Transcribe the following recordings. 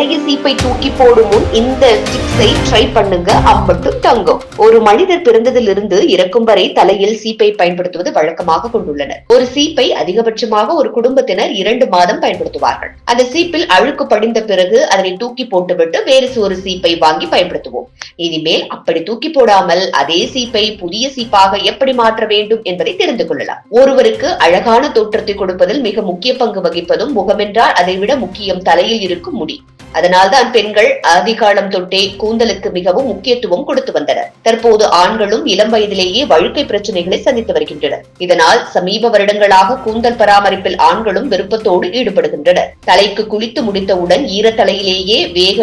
தலையில் சீப்பை தூக்கி போடும் முன் இந்த டிப்ஸை ட்ரை பண்ணுங்க. அம்பட்டும் தங்கும். ஒரு மனிதர் பிறந்ததிலிருந்து இறக்கும் வரை தலையில் சீப்பை பயன்படுத்துவது வழக்கமாக கொண்டுள்ளனர். ஒரு சீப்பை அதிகபட்சமாக ஒரு குடும்பத்தினர் 2 மாதம் பயன்படுத்துவார்கள். அந்த சீப்பில் அழுக்கு படிந்த பிறகு அதனை தூக்கி போட்டுவிட்டு வேறு ஒரு சீப்பை வாங்கி பயன்படுத்துவோம். இனிமேல் அப்படி தூக்கி போடாமல் அதே சீப்பை புதிய சீப்பாக எப்படி மாற்ற வேண்டும் என்பதை தெரிந்து கொள்ளலாம். ஒருவருக்கு அழகான தோற்றத்தை கொடுப்பதில் மிக முக்கிய பங்கு வகிப்பதும் முகமென்றால் அதைவிட முக்கியம் தலையில் இருக்கும் முடி. அதனால்தான் பெண்கள் ஆதிகாலம் தொட்டே கூந்தலுக்கு மிகவும் முக்கியத்துவம் கொடுத்து வந்தனர். தற்போது ஆண்களும் இளம் வயதிலேயே வழுக்கை பிரச்சனைகளை சந்தித்து வருகின்றனர். இதனால் சமீப வருடங்களாக கூந்தல் பராமரிப்பில் ஆண்களும் விருப்பத்தோடு ஈடுபடுகின்றனர். தலைக்கு குளித்து முடித்தவுடன் ஈரத்தலையிலேயே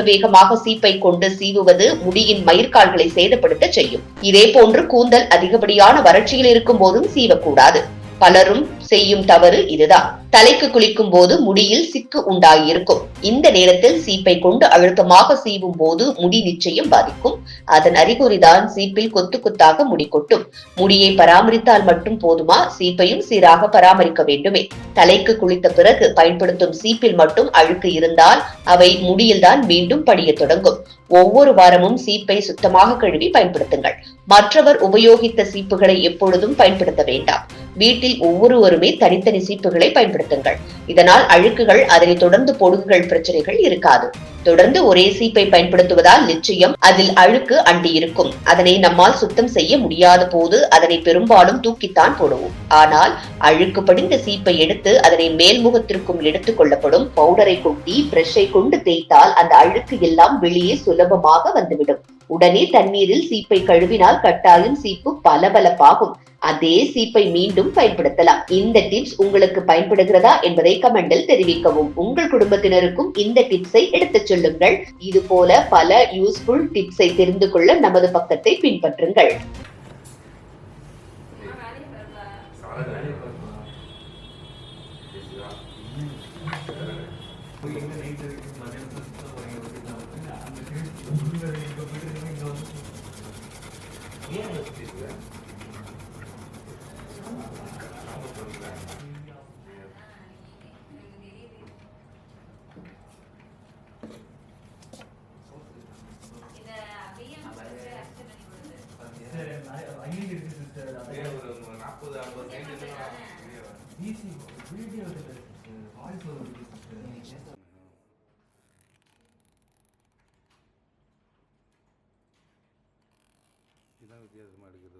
வேகமாக சீப்பை கொண்டு சீவுவது முடியின் மயிர்கால்களை சேதப்படுத்த செய்யும். இதே போன்று கூந்தல் அதிகப்படியான வறட்சியில் இருக்கும் போதும் சீவக்கூடாது. பலரும் செய்யும் தவறு இதுதான். தலைக்கு குளிக்கும் போது முடியில் சிக்கு உண்டாகியிருக்கும். இந்த நேரத்தில் சீப்பை கொண்டு அழுத்தமாக சீவும் போது முடி நிச்சயம் பாதிக்கும். அதன் அறிகுறிதான் சீப்பில் கொத்து கொத்தாக முடி கொட்டும். முடியை பராமரித்தால் மட்டும் போதுமா? சீப்பையும் சீராக பராமரிக்க வேண்டுமே. தலைக்கு குளித்த பிறகு பயன்படுத்தும் சீப்பில் மட்டும் அழுக்கு இருந்தால் அவை முடியில்தான் மீண்டும் படிய தொடங்கும். ஒவ்வொரு வாரமும் சீப்பை சுத்தமாக கழுவி பயன்படுத்துங்கள். மற்றவர் உபயோகித்த சீப்புகளை எப்பொழுதும் பயன்படுத்த வேண்டாம். வீட்டில் ஒவ்வொருவருமே தனித்தனி சீப்புகளை பயன்படுத்துங்கள். இதனால் அழுக்குகள், அதனை தொடர்ந்து பொடுகுகள் பிரச்சனைகள் இருக்காது. தொடர்ந்து ஒரே சீப்பை பயன்படுத்துவதால் நிச்சயம் அதில் அழுக்கு அண்டி இருக்கும். அதனை நம்மால் சுத்தம் செய்ய முடியாத போது அதனை பெரும்பாலும் தூக்கித்தான் போடுவோம். ஆனால் அழுக்கு படிந்த சீப்பை எடுத்து அதனை மேல்முகத்திற்கும் எடுத்துக் கொள்ளப்படும் பவுடரை கொட்டி பிரஷை கொண்டு தேய்த்தால் அந்த அழுக்கு எல்லாம் வெளியே சுலபமாக வந்துவிடும். உடனே தண்ணீரில் சீப்பை கழுவினால் கட்டாயம் சீப்பு பளபளப்பாகும். அதே சீப்பை மீண்டும் பயன்படுத்தலாம். இந்த டிப்ஸ் உங்களுக்கு பயன்படுகிறதா என்பதை கமெண்டில் தெரிவிக்கவும். உங்கள் குடும்பத்தினருக்கும் இந்த டிப்ஸை எடுத்துச் சொல்லுங்கள். இது போல பல யூஸ்ஃபுல் டிப்ஸை தெரிந்து கொள்ள நமது பக்கத்தை பின்பற்றுங்கள்.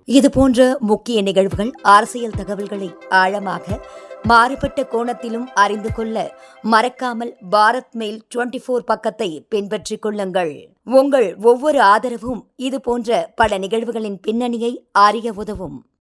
இது போன்ற முக்கிய நிகழ்வுகள், அரசியல் தகவல்களை ஆழமாக மாறுபட்ட கோணத்திலும் அறிந்து கொள்ள மறக்காமல் பாரத் மெயில் 24 பக்கத்தை பின்பற்றிக் கொள்ளுங்கள். உங்கள் ஒவ்வொரு ஆதரவும் இது போன்ற பல நிகழ்வுகளின் பின்னணியை அறிய உதவும்.